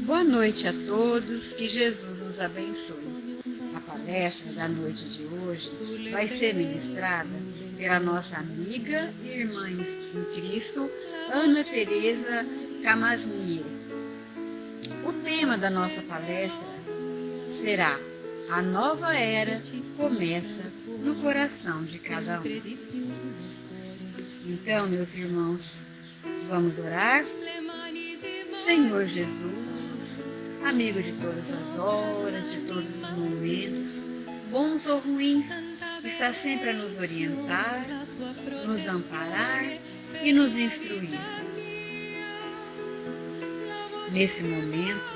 Boa noite a todos, que Jesus nos abençoe. A palestra da noite de hoje vai ser ministrada pela nossa amiga e irmã em Cristo, Ana Teresa Camasmir. O tema da nossa palestra será: A nova era começa no coração de cada um. Então, meus irmãos, vamos orar? Senhor Jesus, amigo de todas as horas, de todos os momentos, bons ou ruins, está sempre a nos orientar, nos amparar e nos instruir. Nesse momento,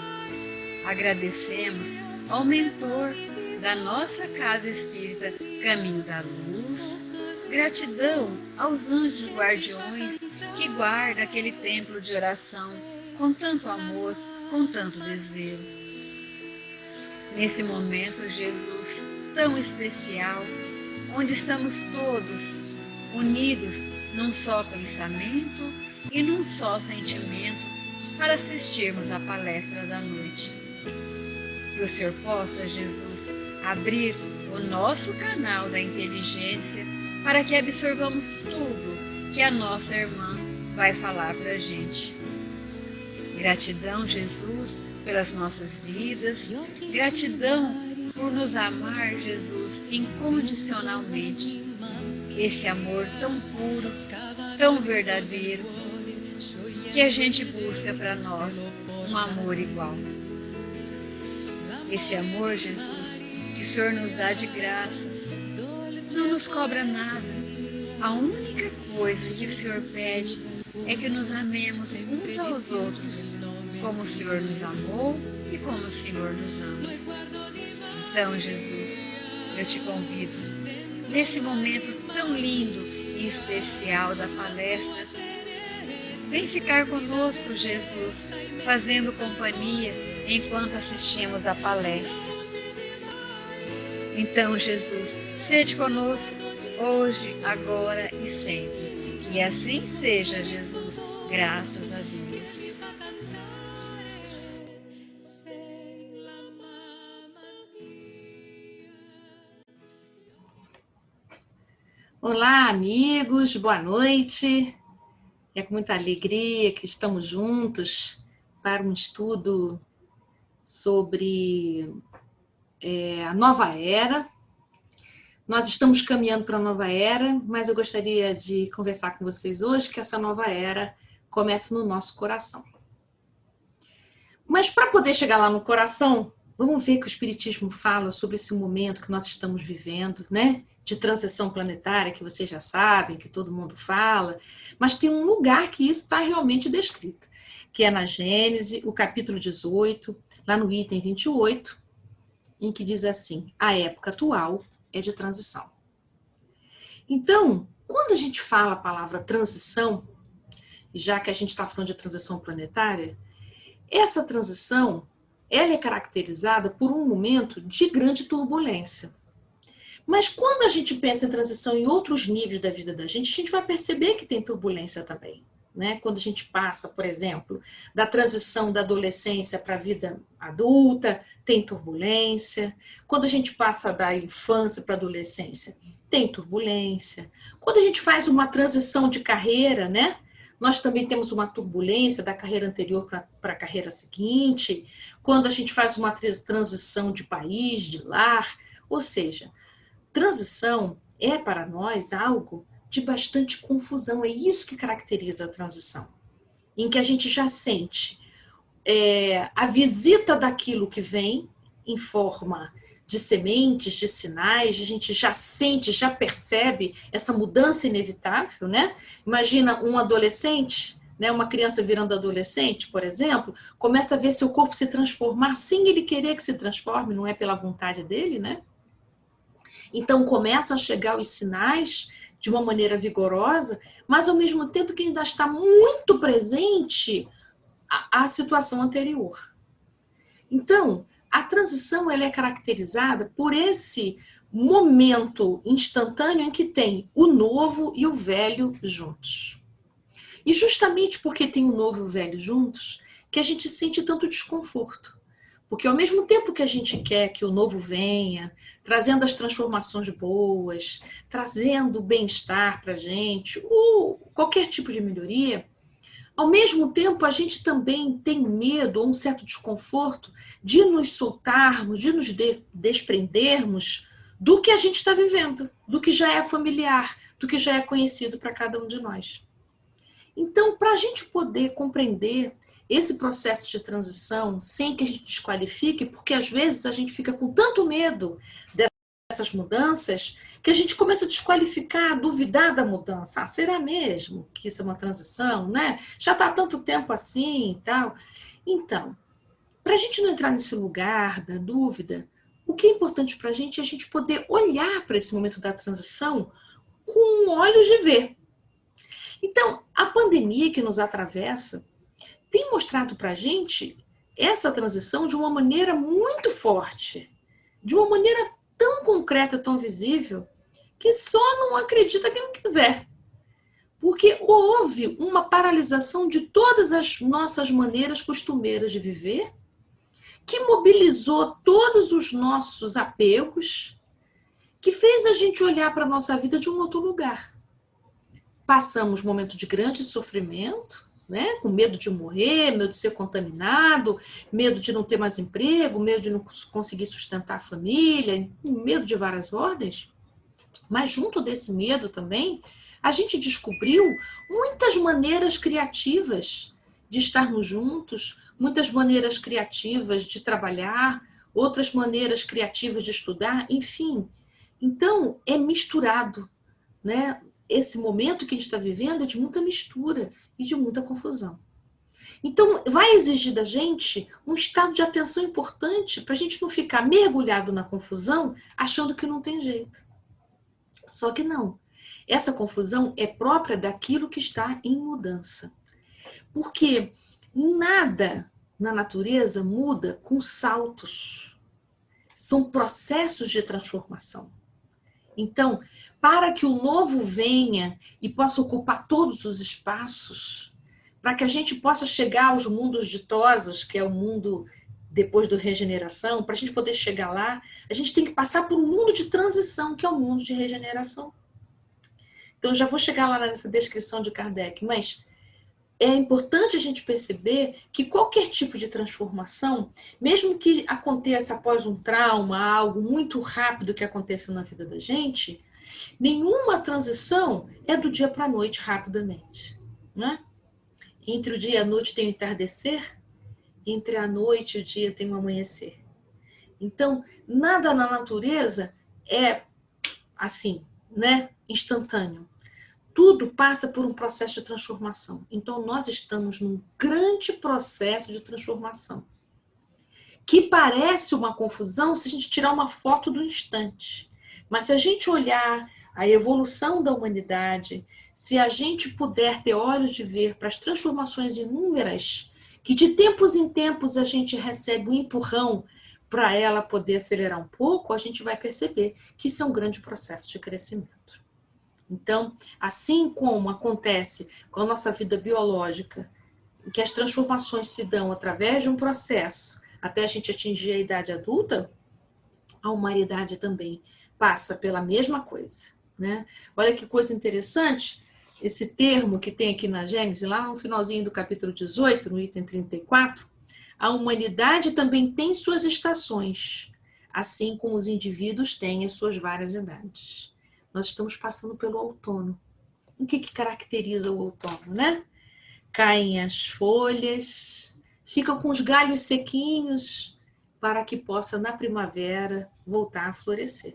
agradecemos ao mentor da nossa Casa Espírita Caminho da Luz, gratidão aos anjos guardiões que guardam aquele templo de oração com tanto amor, com tanto desvelo. Nesse momento, Jesus, tão especial, onde estamos todos unidos num só pensamento e num só sentimento para assistirmos à palestra da noite. Que o Senhor possa, Jesus, abrir o nosso canal da inteligência para que absorvamos tudo que a nossa irmã vai falar para a gente. Gratidão, Jesus, pelas nossas vidas. Gratidão por nos amar, Jesus, incondicionalmente. Esse amor tão puro, tão verdadeiro, que a gente busca para nós um amor igual. Esse amor, Jesus, que o Senhor nos dá de graça, não nos cobra nada. A única coisa que o Senhor pede é que nos amemos uns aos outros, como o Senhor nos amou e como o Senhor nos ama. Então, Jesus, eu te convido, nesse momento tão lindo e especial da palestra, vem ficar conosco, Jesus, fazendo companhia enquanto assistimos à palestra. Então, Jesus, sede conosco, hoje, agora e sempre. Que assim seja, Jesus, graças a Deus. Olá, amigos, boa noite. É com muita alegria que estamos juntos para um estudo sobre a nova era. Nós estamos caminhando para a nova era, mas eu gostaria de conversar com vocês hoje que essa nova era começa no nosso coração. Mas para poder chegar lá no coração, vamos ver que o Espiritismo fala sobre esse momento que nós estamos vivendo, né? De transição planetária, que vocês já sabem, que todo mundo fala, mas tem um lugar que isso está realmente descrito, que é na Gênese, o capítulo 18, lá no item 28, em que diz assim: a época atual é de transição. Então, quando a gente fala a palavra transição, já que a gente está falando de transição planetária, essa transição ela é caracterizada por um momento de grande turbulência. Mas quando a gente pensa em transição em outros níveis da vida da gente, a gente vai perceber que tem turbulência também. Né? Quando a gente passa, por exemplo, da transição da adolescência para a vida adulta, tem turbulência. Quando a gente passa da infância para a adolescência, tem turbulência. Quando a gente faz uma transição de carreira, né? Nós também temos uma turbulência da carreira anterior para a carreira seguinte. Quando a gente faz uma transição de país, de lar. Ou seja, transição é para nós algo de bastante confusão. É isso que caracteriza a transição, em que a gente já sente a visita daquilo que vem em forma de sementes, de sinais, a gente já sente, já percebe essa mudança inevitável, né? Imagina um adolescente, né, uma criança virando adolescente, por exemplo, começa a ver seu corpo se transformar sem ele querer que se transforme, não é pela vontade dele, né? Então começam a chegar os sinais de uma maneira vigorosa, mas ao mesmo tempo que ainda está muito presente a situação anterior. Então, a transição ela é caracterizada por esse momento instantâneo em que tem o novo e o velho juntos. E justamente porque tem o novo e o velho juntos, que a gente sente tanto desconforto. Porque ao mesmo tempo que a gente quer que o novo venha, trazendo as transformações boas, trazendo bem-estar para a gente, ou qualquer tipo de melhoria, ao mesmo tempo a gente também tem medo ou um certo desconforto de nos soltarmos, de nos desprendermos do que a gente está vivendo, do que já é familiar, do que já é conhecido para cada um de nós. Então, para a gente poder compreender esse processo de transição sem que a gente desqualifique, porque às vezes a gente fica com tanto medo dessas mudanças que a gente começa a desqualificar, a duvidar da mudança. Ah, será mesmo que isso é uma transição, né? Já está há tanto tempo assim e tal. Então, para a gente não entrar nesse lugar da dúvida, o que é importante para a gente é a gente poder olhar para esse momento da transição com olhos de ver. Então, a pandemia que nos atravessa tem mostrado para a gente essa transição de uma maneira muito forte, de uma maneira tão concreta, tão visível, que só não acredita quem não quiser. Porque houve uma paralisação de todas as nossas maneiras costumeiras de viver, que mobilizou todos os nossos apegos, que fez a gente olhar para a nossa vida de um outro lugar. Passamos um momento de grande sofrimento, né? Com medo de morrer, medo de ser contaminado, medo de não ter mais emprego, medo de não conseguir sustentar a família, medo de várias ordens. Mas junto desse medo também, a gente descobriu muitas maneiras criativas de estarmos juntos, muitas maneiras criativas de trabalhar, outras maneiras criativas de estudar, enfim. Então, é misturado, né? Esse momento que a gente está vivendo é de muita mistura e de muita confusão. Então, vai exigir da gente um estado de atenção importante para a gente não ficar mergulhado na confusão achando que não tem jeito. Só que não. Essa confusão é própria daquilo que está em mudança. Porque nada na natureza muda com saltos. São processos de transformação. Então, para que o novo venha e possa ocupar todos os espaços, para que a gente possa chegar aos mundos ditosos, que é o mundo depois da regeneração, para a gente poder chegar lá, a gente tem que passar por um mundo de transição, que é o mundo de regeneração. Então, já vou chegar lá nessa descrição de Kardec, mas é importante a gente perceber que qualquer tipo de transformação, mesmo que aconteça após um trauma, algo muito rápido que aconteça na vida da gente, nenhuma transição é do dia para a noite rapidamente, né? Entre o dia e a noite tem o entardecer, entre a noite e o dia tem o amanhecer. Então, nada na natureza é assim, né? Instantâneo. Tudo passa por um processo de transformação. Então, nós estamos num grande processo de transformação, que parece uma confusão se a gente tirar uma foto do instante. Mas se a gente olhar a evolução da humanidade, se a gente puder ter olhos de ver para as transformações inúmeras, que de tempos em tempos a gente recebe um empurrão para ela poder acelerar um pouco, a gente vai perceber que isso é um grande processo de crescimento. Então, assim como acontece com a nossa vida biológica, que as transformações se dão através de um processo até a gente atingir a idade adulta, a humanidade também passa pela mesma coisa, né? Olha que coisa interessante, esse termo que tem aqui na Gênesis, lá no finalzinho do capítulo 18, no item 34, a humanidade também tem suas estações, assim como os indivíduos têm as suas várias idades. Nós estamos passando pelo outono. O que caracteriza o outono, né? Caem as folhas, ficam com os galhos sequinhos, para que possa, na primavera, voltar a florescer.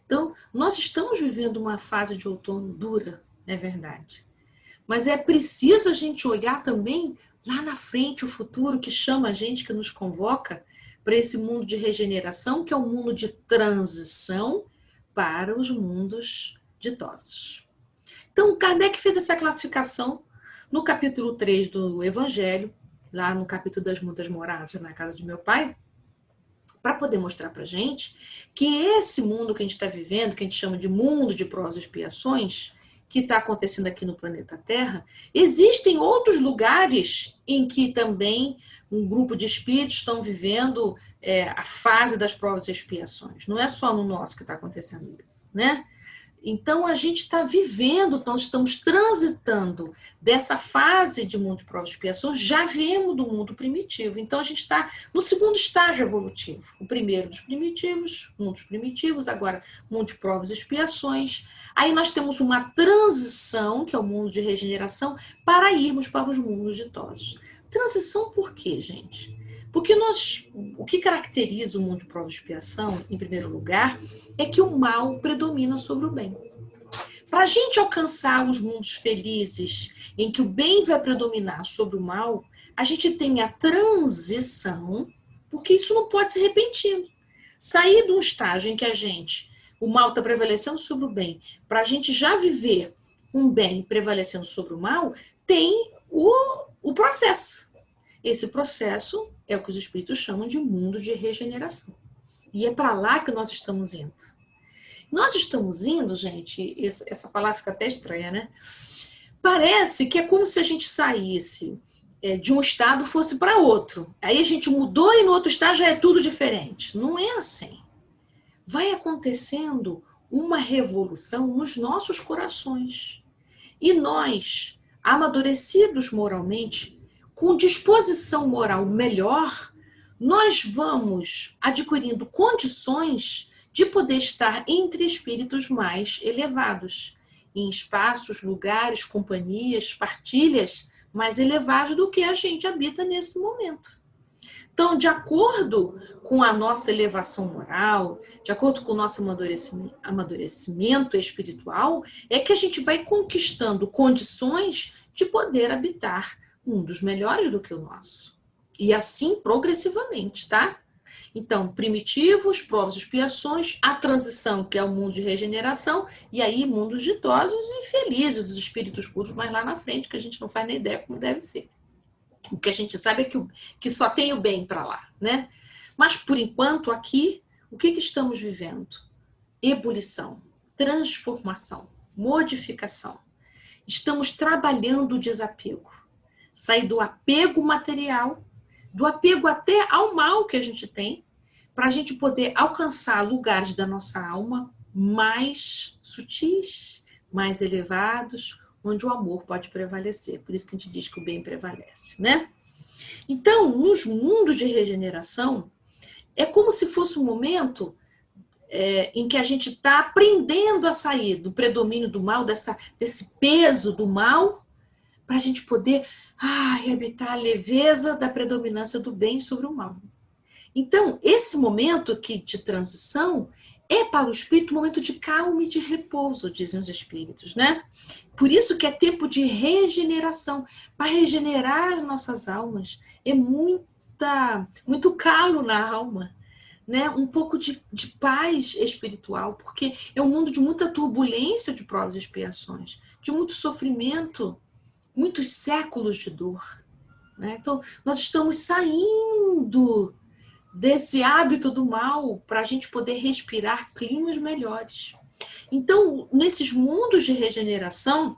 Então, nós estamos vivendo uma fase de outono dura, é verdade. Mas é preciso a gente olhar também lá na frente, o futuro que chama a gente, que nos convoca para esse mundo de regeneração, que é um mundo de transição para os mundos ditosos. Então, Kardec fez essa classificação no capítulo 3 do Evangelho, lá no capítulo das mudas moradas na casa de meu pai, para poder mostrar para a gente que esse mundo que a gente está vivendo, que a gente chama de mundo de provas e expiações, que está acontecendo aqui no planeta Terra, existem outros lugares em que também um grupo de espíritos estão vivendo a fase das provas e expiações. Não é só no nosso que está acontecendo isso, né? Então, a gente está vivendo, nós estamos transitando dessa fase de mundo de provas e expiações, já viemos do mundo primitivo. Então, a gente está no segundo estágio evolutivo. O primeiro dos primitivos, mundos primitivos, agora mundo de provas e expiações. Aí nós temos uma transição, que é o mundo de regeneração, para irmos para os mundos ditosos. Transição por quê, gente? Porque o que caracteriza o mundo de prova e expiação, em primeiro lugar, é que o mal predomina sobre o bem. Para a gente alcançar os mundos felizes, em que o bem vai predominar sobre o mal, a gente tem a transição, porque isso não pode ser repentino. Sair de um estágio em que o mal está prevalecendo sobre o bem, para a gente já viver um bem prevalecendo sobre o mal, tem o processo. Esse processo é o que os espíritos chamam de mundo de regeneração. E é para lá que nós estamos indo. Nós estamos indo, gente, essa palavra fica até estranha, né? Parece que é como se a gente saísse de um estado e fosse para outro. Aí a gente mudou e no outro estado já é tudo diferente. Não é assim. Vai acontecendo uma revolução nos nossos corações. E nós, amadurecidos moralmente, com disposição moral melhor, nós vamos adquirindo condições de poder estar entre espíritos mais elevados, em espaços, lugares, companhias, partilhas mais elevados do que a gente habita nesse momento. Então, de acordo com a nossa elevação moral, de acordo com o nosso amadurecimento espiritual, é que a gente vai conquistando condições de poder habitar mundos melhores do que o nosso. E assim progressivamente, tá? Então, primitivos, provas e expiações, a transição, que é o mundo de regeneração, e aí mundos ditosos e felizes dos espíritos puros, mas lá na frente, que a gente não faz nem ideia como deve ser. O que a gente sabe é que só tem o bem para lá, né? Mas, por enquanto, aqui, o que estamos vivendo? Ebulição, transformação, modificação. Estamos trabalhando o desapego. Sair do apego material, do apego até ao mal que a gente tem, para a gente poder alcançar lugares da nossa alma mais sutis, mais elevados, onde o amor pode prevalecer. Por isso que a gente diz que o bem prevalece, né? Então, nos mundos de regeneração, é como se fosse um momento em que a gente está aprendendo a sair do predomínio do mal, desse peso do mal, para a gente poder habitar a leveza da predominância do bem sobre o mal. Então, esse momento de transição é para o espírito um momento de calma e de repouso, dizem os espíritos, né? Por isso que é tempo de regeneração, para regenerar nossas almas. É muito calo na alma, né? Um pouco de paz espiritual, porque é um mundo de muita turbulência de provas e expiações, de muito sofrimento, muitos séculos de dor, né? Então, nós estamos saindo desse hábito do mal para a gente poder respirar climas melhores. Então, nesses mundos de regeneração,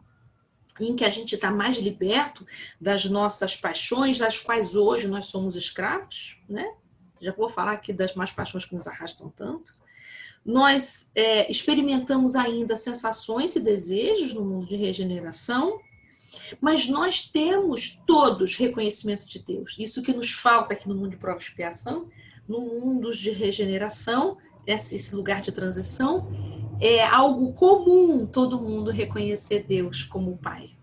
em que a gente está mais liberto das nossas paixões, das quais hoje nós somos escravos, né? Já vou falar aqui das más paixões que nos arrastam tanto. Nós experimentamos ainda sensações e desejos no mundo de regeneração, mas nós temos todos reconhecimento de Deus. Isso que nos falta aqui no mundo de prova e expiação, no mundo de regeneração, esse lugar de transição, é algo comum todo mundo reconhecer Deus como Pai.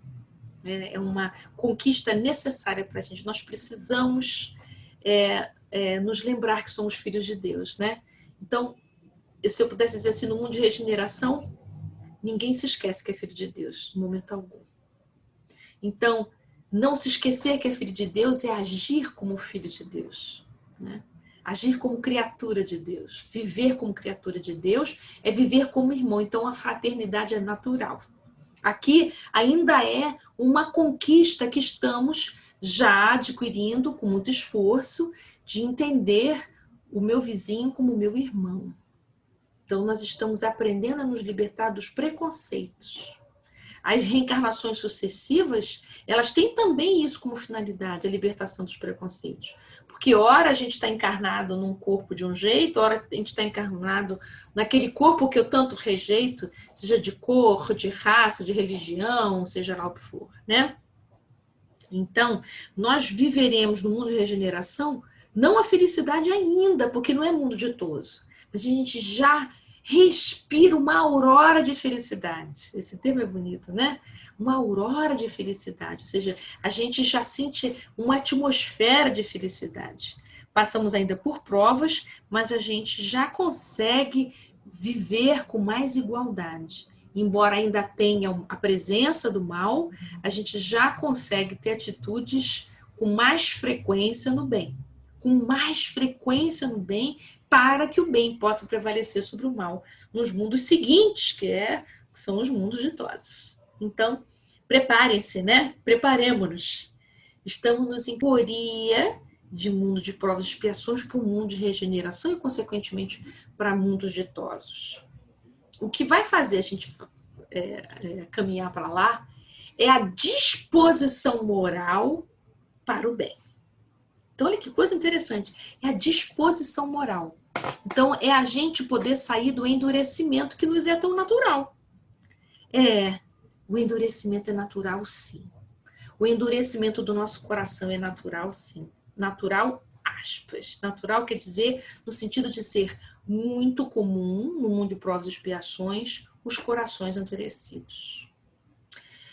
É uma conquista necessária para a gente. Nós precisamos nos lembrar que somos filhos de Deus, né? Então, se eu pudesse dizer assim, no mundo de regeneração, ninguém se esquece que é filho de Deus, no momento algum. Então, não se esquecer que é filho de Deus é agir como filho de Deus, né? Agir como criatura de Deus. Viver como criatura de Deus é viver como irmão. Então, a fraternidade é natural. Aqui ainda é uma conquista que estamos já adquirindo com muito esforço de entender o meu vizinho como meu irmão. Então, nós estamos aprendendo a nos libertar dos preconceitos. As reencarnações sucessivas, elas têm também isso como finalidade, a libertação dos preconceitos. Porque ora a gente está encarnado num corpo de um jeito, ora a gente está encarnado naquele corpo que eu tanto rejeito, seja de cor, de raça, de religião, seja lá o que for, né? Então, nós viveremos no mundo de regeneração, não a felicidade ainda, porque não é mundo ditoso, mas a gente já respira uma aurora de felicidade. Esse termo é bonito, né? Uma aurora de felicidade, ou seja, a gente já sente uma atmosfera de felicidade. Passamos ainda por provas, mas a gente já consegue viver com mais igualdade. Embora ainda tenha a presença do mal, a gente já consegue ter atitudes com mais frequência no bem. Com mais frequência no bem, para que o bem possa prevalecer sobre o mal nos mundos seguintes, que são os mundos ditosos. Então, preparem-se, né? Preparemos-nos. Estamos em teoria de mundo de provas e expiações para o mundo de regeneração e, consequentemente, para mundos ditosos. O que vai fazer a gente caminhar para lá é a disposição moral para o bem. Então, olha que coisa interessante. É a disposição moral. Então, é a gente poder sair do endurecimento que nos é tão natural. O endurecimento é natural, sim. O endurecimento do nosso coração é natural, sim. Natural, aspas. Natural quer dizer no sentido de ser muito comum no mundo de provas e expiações os corações endurecidos.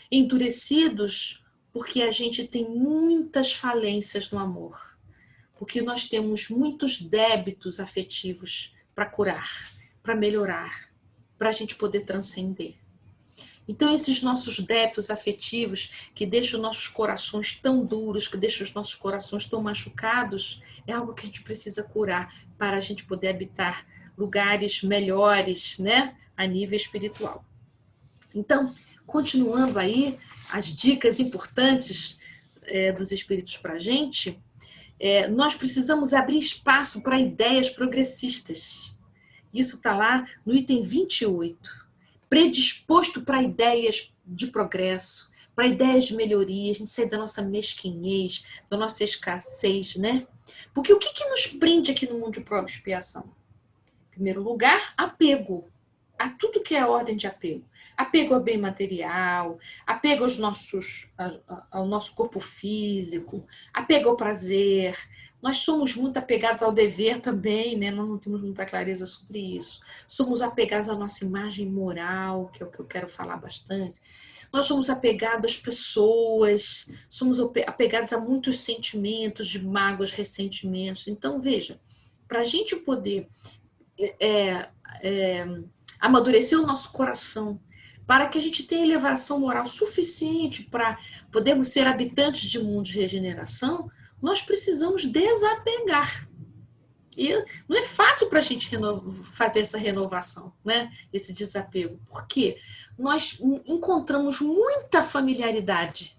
Endurecidos porque a gente tem muitas falências no amor. Porque nós temos muitos débitos afetivos para curar, para melhorar, para a gente poder transcender. Então, esses nossos débitos afetivos, que deixam os nossos corações tão duros, que deixam os nossos corações tão machucados, é algo que a gente precisa curar para a gente poder habitar lugares melhores, né, a nível espiritual. Então, continuando aí, as dicas importantes dos espíritos para a gente, nós precisamos abrir espaço para ideias progressistas. Isso está lá no item 28. Predisposto para ideias de progresso, para ideias de melhoria, a gente sair da nossa mesquinhez, da nossa escassez, né? Porque o que nos prende aqui no mundo de prova e expiação? Em primeiro lugar, apego a tudo que é a ordem de apego. Apego ao bem material, apego ao nosso corpo físico, apego ao prazer. Nós somos muito apegados ao dever também, né? Nós não temos muita clareza sobre isso. Somos apegados à nossa imagem moral, que é o que eu quero falar bastante. Nós somos apegados às pessoas, somos apegados a muitos sentimentos, de mágoas, ressentimentos. Então, veja, para a gente poder amadurecer o nosso coração, para que a gente tenha elevação moral suficiente para podermos ser habitantes de mundos de regeneração, nós precisamos desapegar. E não é fácil para a gente fazer essa renovação, né? Esse desapego. Porque nós encontramos muita familiaridade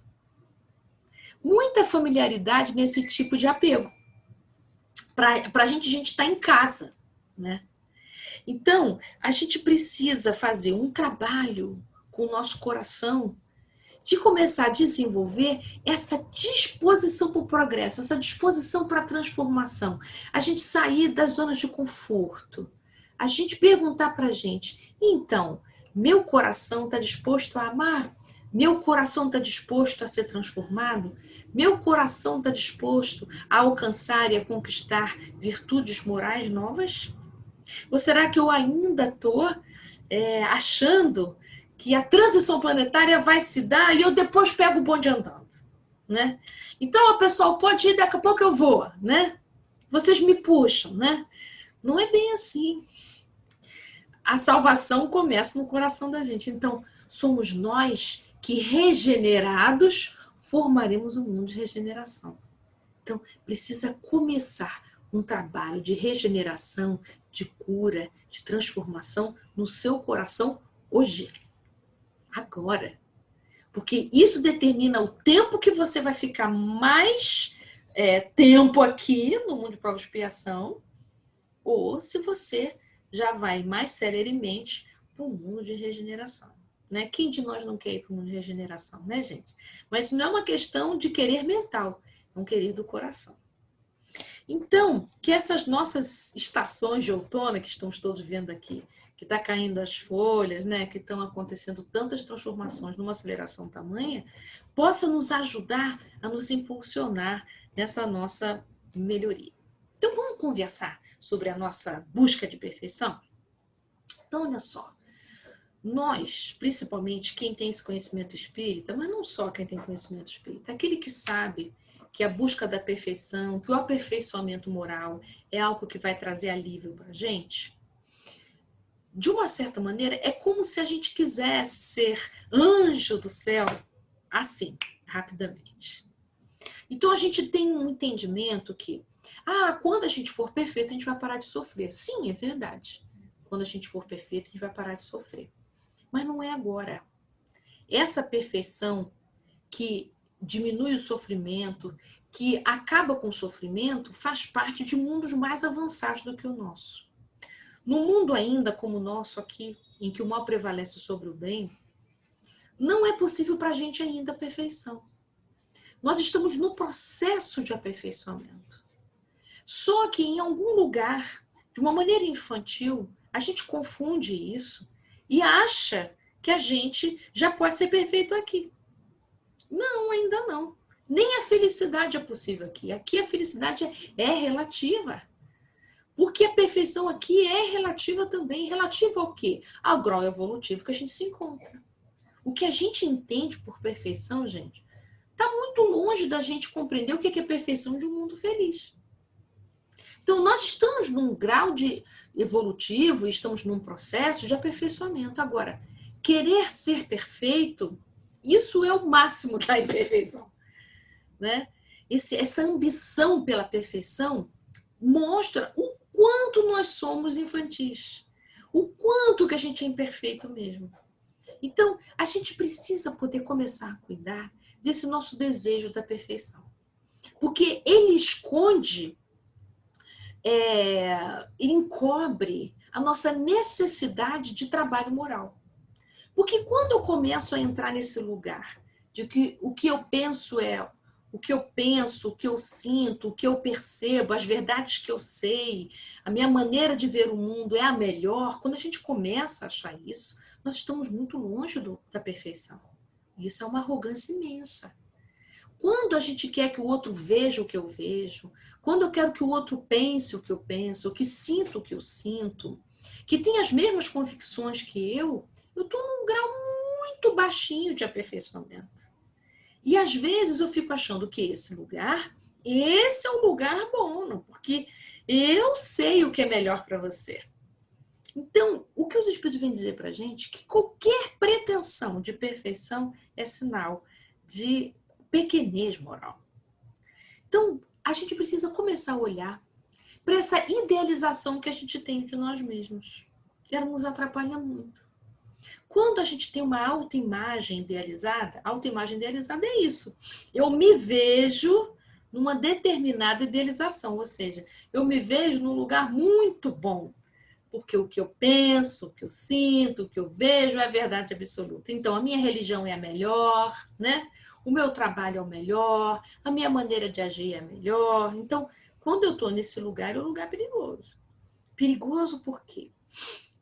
nesse tipo de apego. Para a gente está em casa, né? Então, a gente precisa fazer um trabalho com o nosso coração de começar a desenvolver essa disposição para o progresso, essa disposição para a transformação. A gente sair das zonas de conforto. A gente perguntar para a gente, então, meu coração está disposto a amar? Meu coração está disposto a ser transformado? Meu coração está disposto a alcançar e a conquistar virtudes morais novas? Ou será que eu ainda estou achando que a transição planetária vai se dar e eu depois pego o bonde andando, né? Então, o pessoal pode ir, daqui a pouco eu vou, né? Vocês me puxam, né? Não é bem assim. A salvação começa no coração da gente. Então, somos nós que, regenerados, formaremos um mundo de regeneração. Então, precisa começar um trabalho de regeneração, de cura, de transformação no seu coração hoje. Agora. Porque isso determina o tempo que você vai ficar mais tempo aqui no mundo de prova e expiação ou se você já vai mais seriamente para o mundo de regeneração. Né? Quem de nós não quer ir para o mundo de regeneração, né, gente? Mas isso não é uma questão de querer mental, é um querer do coração. Então, que essas nossas estações de outono, que estamos todos vendo aqui, que está caindo as folhas, né, que estão acontecendo tantas transformações numa aceleração tamanha, possa nos ajudar a nos impulsionar nessa nossa melhoria. Então, vamos conversar sobre a nossa busca de perfeição? Então, olha só, nós, principalmente quem tem esse conhecimento espírita, mas não só quem tem conhecimento espírita, aquele que sabe que a busca da perfeição, que o aperfeiçoamento moral é algo que vai trazer alívio para a gente, de uma certa maneira, é como se a gente quisesse ser anjo do céu, assim, rapidamente. Então, a gente tem um entendimento que, quando a gente for perfeito, a gente vai parar de sofrer. Sim, é verdade. Quando a gente for perfeito, a gente vai parar de sofrer. Mas não é agora. Essa perfeição que diminui o sofrimento, que acaba com o sofrimento, faz parte de mundos mais avançados do que o nosso. No mundo ainda como o nosso aqui, em que o mal prevalece sobre o bem, não é possível para a gente ainda a perfeição. Nós estamos no processo de aperfeiçoamento. Só que em algum lugar, de uma maneira infantil, a gente confunde isso e acha que a gente já pode ser perfeito aqui. Não, ainda não. Nem a felicidade é possível aqui. Aqui a felicidade é relativa. Porque a perfeição aqui é relativa também. Relativa ao quê? Ao grau evolutivo que a gente se encontra. O que a gente entende por perfeição, gente, está muito longe da gente compreender o que é perfeição de um mundo feliz. Então, nós estamos num grau de evolutivo, estamos num processo de aperfeiçoamento. Agora, querer ser perfeito, isso é o máximo da imperfeição. Né? Essa ambição pela perfeição mostra o quanto nós somos infantis, o quanto que a gente é imperfeito mesmo. Então, a gente precisa poder começar a cuidar desse nosso desejo da perfeição. Porque ele esconde, ele encobre a nossa necessidade de trabalho moral. Porque quando eu começo a entrar nesse lugar de que o que eu penso é o que eu penso, o que eu sinto, o que eu percebo, as verdades que eu sei, a minha maneira de ver o mundo é a melhor, quando a gente começa a achar isso, nós estamos muito longe da perfeição. Isso é uma arrogância imensa. Quando a gente quer que o outro veja o que eu vejo, quando eu quero que o outro pense o que eu penso, que sinta o que eu sinto, que tenha as mesmas convicções que eu estou num grau muito baixinho de aperfeiçoamento. E às vezes eu fico achando que esse é um lugar bom, não? Porque eu sei o que é melhor para você. Então, o que os Espíritos vêm dizer para a gente é que qualquer pretensão de perfeição é sinal de pequenez moral. Então, a gente precisa começar a olhar para essa idealização que a gente tem de nós mesmos. Ela nos atrapalha muito. Quando a gente tem uma autoimagem idealizada é isso. Eu me vejo numa determinada idealização, ou seja, eu me vejo num lugar muito bom, porque o que eu penso, o que eu sinto, o que eu vejo é a verdade absoluta. Então, a minha religião é a melhor, né? O meu trabalho é o melhor, a minha maneira de agir é a melhor. Então, quando eu estou nesse lugar, é um lugar perigoso. Perigoso por quê?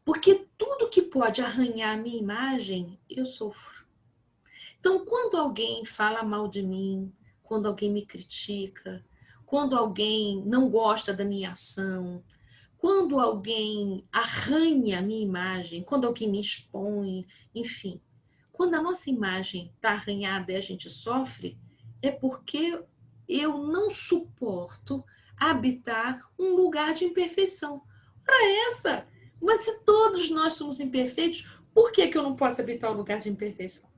Porque tudo que pode arranhar a minha imagem, eu sofro. Então, quando alguém fala mal de mim, quando alguém me critica, quando alguém não gosta da minha ação, quando alguém arranha a minha imagem, quando alguém me expõe, enfim. Quando a nossa imagem está arranhada e a gente sofre, é porque eu não suporto habitar um lugar de imperfeição. Para essa! Mas se todos nós somos imperfeitos, por que eu não posso habitar o lugar de imperfeição?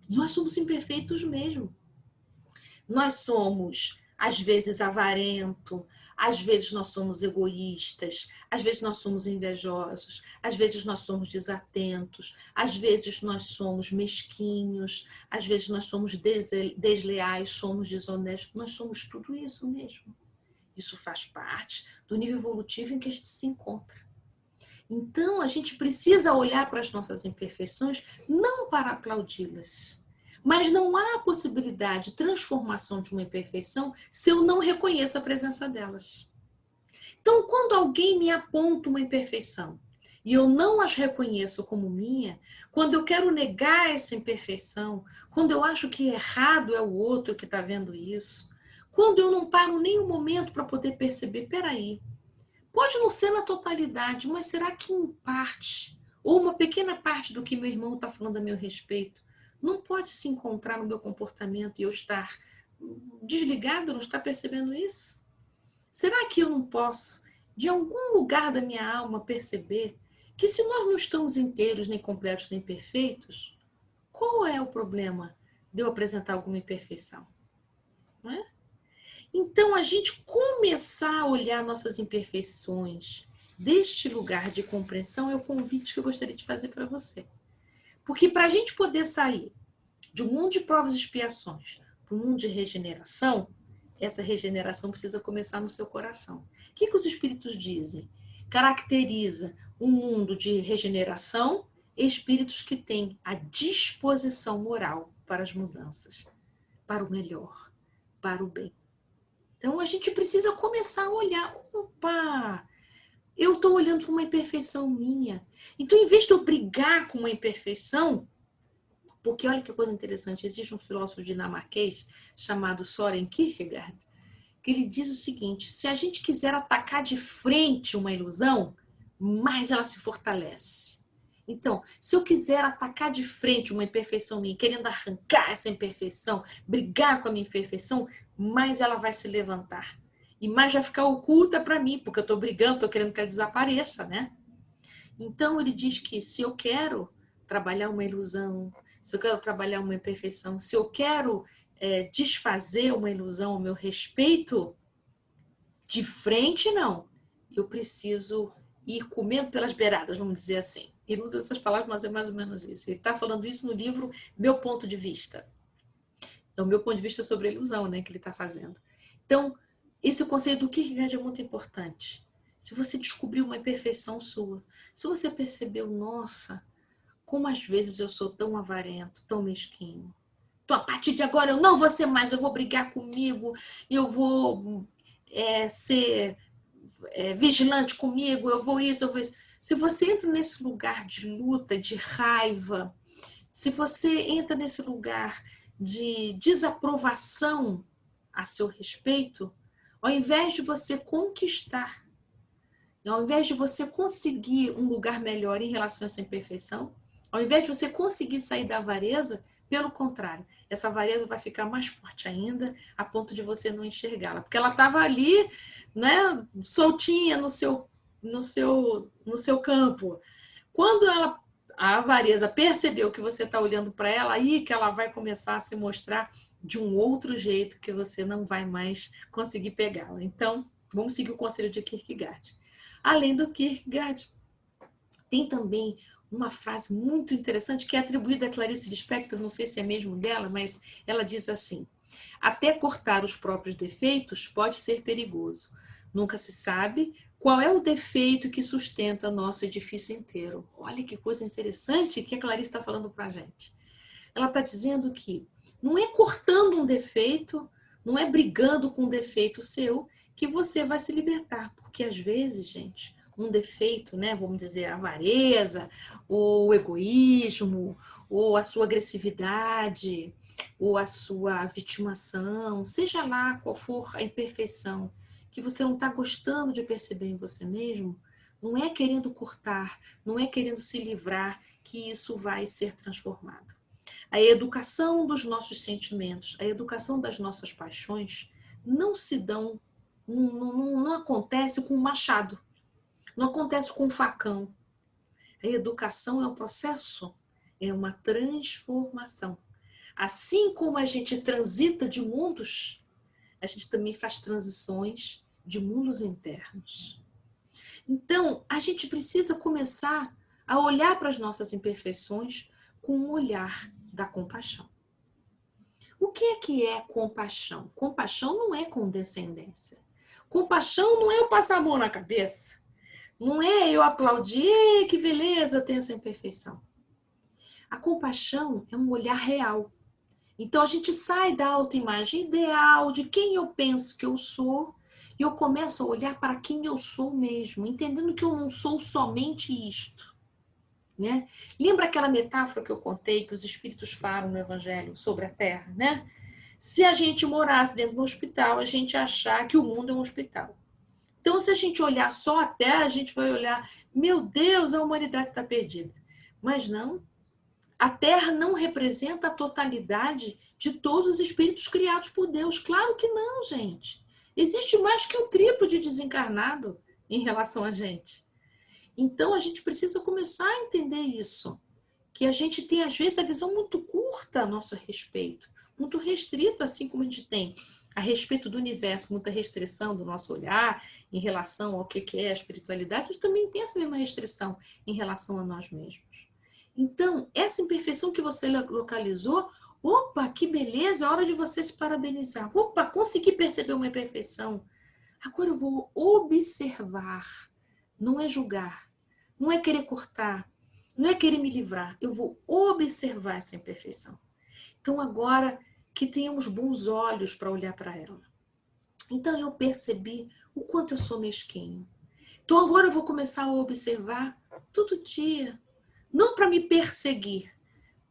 Nós somos imperfeitos mesmo. Nós somos, às vezes, avarento, às vezes nós somos egoístas, às vezes nós somos invejosos, às vezes nós somos desatentos, às vezes nós somos mesquinhos, às vezes nós somos desleais, somos desonestos, nós somos tudo isso mesmo. Isso faz parte do nível evolutivo em que a gente se encontra. Então, a gente precisa olhar para as nossas imperfeições não para aplaudi-las. Mas não há possibilidade de transformação de uma imperfeição se eu não reconheço a presença delas. Então, quando alguém me aponta uma imperfeição e eu não as reconheço como minha, quando eu quero negar essa imperfeição, quando eu acho que errado é o outro que está vendo isso, quando eu não paro nem um momento para poder perceber, peraí, pode não ser na totalidade, mas será que em parte, ou uma pequena parte do que meu irmão está falando a meu respeito, não pode se encontrar no meu comportamento e eu estar desligado, não estar percebendo isso? Será que eu não posso, de algum lugar da minha alma, perceber que se nós não estamos inteiros, nem completos, nem perfeitos, qual é o problema de eu apresentar alguma imperfeição? Não é? Então, a gente começar a olhar nossas imperfeições deste lugar de compreensão é o convite que eu gostaria de fazer para você. Porque para a gente poder sair de um mundo de provas e expiações para um mundo de regeneração, essa regeneração precisa começar no seu coração. O que os espíritos dizem? Caracteriza um mundo de regeneração espíritos que têm a disposição moral para as mudanças, para o melhor, para o bem. Então, a gente precisa começar a olhar, opa, eu estou olhando para uma imperfeição minha. Então, em vez de eu brigar com uma imperfeição, porque olha que coisa interessante, existe um filósofo dinamarquês chamado Søren Kierkegaard, que ele diz o seguinte, se a gente quiser atacar de frente uma ilusão, mais ela se fortalece. Então, se eu quiser atacar de frente uma imperfeição minha, querendo arrancar essa imperfeição, brigar com a minha imperfeição, mais ela vai se levantar. E mais vai ficar oculta para mim, porque eu estou brigando, estou querendo que ela desapareça, né? Então, ele diz que se eu quero trabalhar uma ilusão, se eu quero trabalhar uma imperfeição, se eu quero desfazer uma ilusão ao meu respeito, de frente não. Eu preciso ir comendo pelas beiradas, vamos dizer assim. Ele usa essas palavras, mas é mais ou menos isso. Ele está falando isso no livro Meu Ponto de Vista. É o meu ponto de vista sobre a ilusão, né, que ele está fazendo. Então, esse conceito do Kierkegaard é muito importante. Se você descobriu uma imperfeição sua, se você percebeu, nossa, como às vezes eu sou tão avarento, tão mesquinho. Então, a partir de agora eu não vou ser mais, eu vou brigar comigo, eu vou ser vigilante comigo, eu vou isso, eu vou isso. Se você entra nesse lugar de luta, de raiva, se você entra nesse lugar de desaprovação a seu respeito, ao invés de você conquistar, ao invés de você conseguir um lugar melhor em relação a essa imperfeição, ao invés de você conseguir sair da avareza, pelo contrário, essa avareza vai ficar mais forte ainda, a ponto de você não enxergá-la. Porque ela estava ali, né, soltinha no seu campo. Quando a avareza percebeu que você está olhando para ela, aí que ela vai começar a se mostrar de um outro jeito que você não vai mais conseguir pegá-la. Então, vamos seguir o conselho de Kierkegaard. Além do Kierkegaard, tem também uma frase muito interessante que é atribuída a Clarice Lispector, não sei se é mesmo dela, mas ela diz assim: até cortar os próprios defeitos pode ser perigoso. Nunca se sabe qual é o defeito que sustenta nosso edifício inteiro. Olha que coisa interessante que a Clarice está falando para a gente. Ela está dizendo que não é cortando um defeito, não é brigando com um defeito seu que você vai se libertar. Porque às vezes, gente, um defeito, né, vamos dizer, a avareza, ou o egoísmo, ou a sua agressividade, ou a sua vitimação, seja lá qual for a imperfeição que você não está gostando de perceber em você mesmo, não é querendo cortar, não é querendo se livrar que isso vai ser transformado. A educação dos nossos sentimentos, a educação das nossas paixões não se dão, não acontece com um machado, não acontece com um facão. A educação é um processo, é uma transformação. Assim como a gente transita de mundos, a gente também faz transições de mundos internos. Então, a gente precisa começar a olhar para as nossas imperfeições com um olhar da compaixão. O que é compaixão? Compaixão não é condescendência. Compaixão não é eu passar a mão na cabeça. Não é eu aplaudir, que beleza, tem essa imperfeição. A compaixão é um olhar real. Então a gente sai da autoimagem ideal de quem eu penso que eu sou e eu começo a olhar para quem eu sou mesmo, entendendo que eu não sou somente isto. Né? Lembra aquela metáfora que eu contei que os espíritos falam no Evangelho sobre a Terra, né? Se a gente morasse dentro de um hospital, a gente ia achar que o mundo é um hospital. Então, se a gente olhar só a Terra, a gente vai olhar, meu Deus, a humanidade está perdida. Mas não, a Terra não representa a totalidade de todos os espíritos criados por Deus. Claro que não, gente. Existe mais que um triplo de desencarnado em relação a gente. Então, a gente precisa começar a entender isso. Que a gente tem, às vezes, a visão muito curta a nosso respeito. Muito restrita, assim como a gente tem a respeito do universo, muita restrição do nosso olhar em relação ao que é a espiritualidade, a gente também tem essa mesma restrição em relação a nós mesmos. Então, essa imperfeição que você localizou, opa, que beleza, é hora de você se parabenizar. Opa, consegui perceber uma imperfeição. Agora eu vou observar, não é julgar, não é querer cortar, não é querer me livrar. Eu vou observar essa imperfeição. Então, agora que tenhamos bons olhos para olhar para ela. Então, eu percebi o quanto eu sou mesquinho. Então, agora eu vou começar a observar todo dia. Não para me perseguir,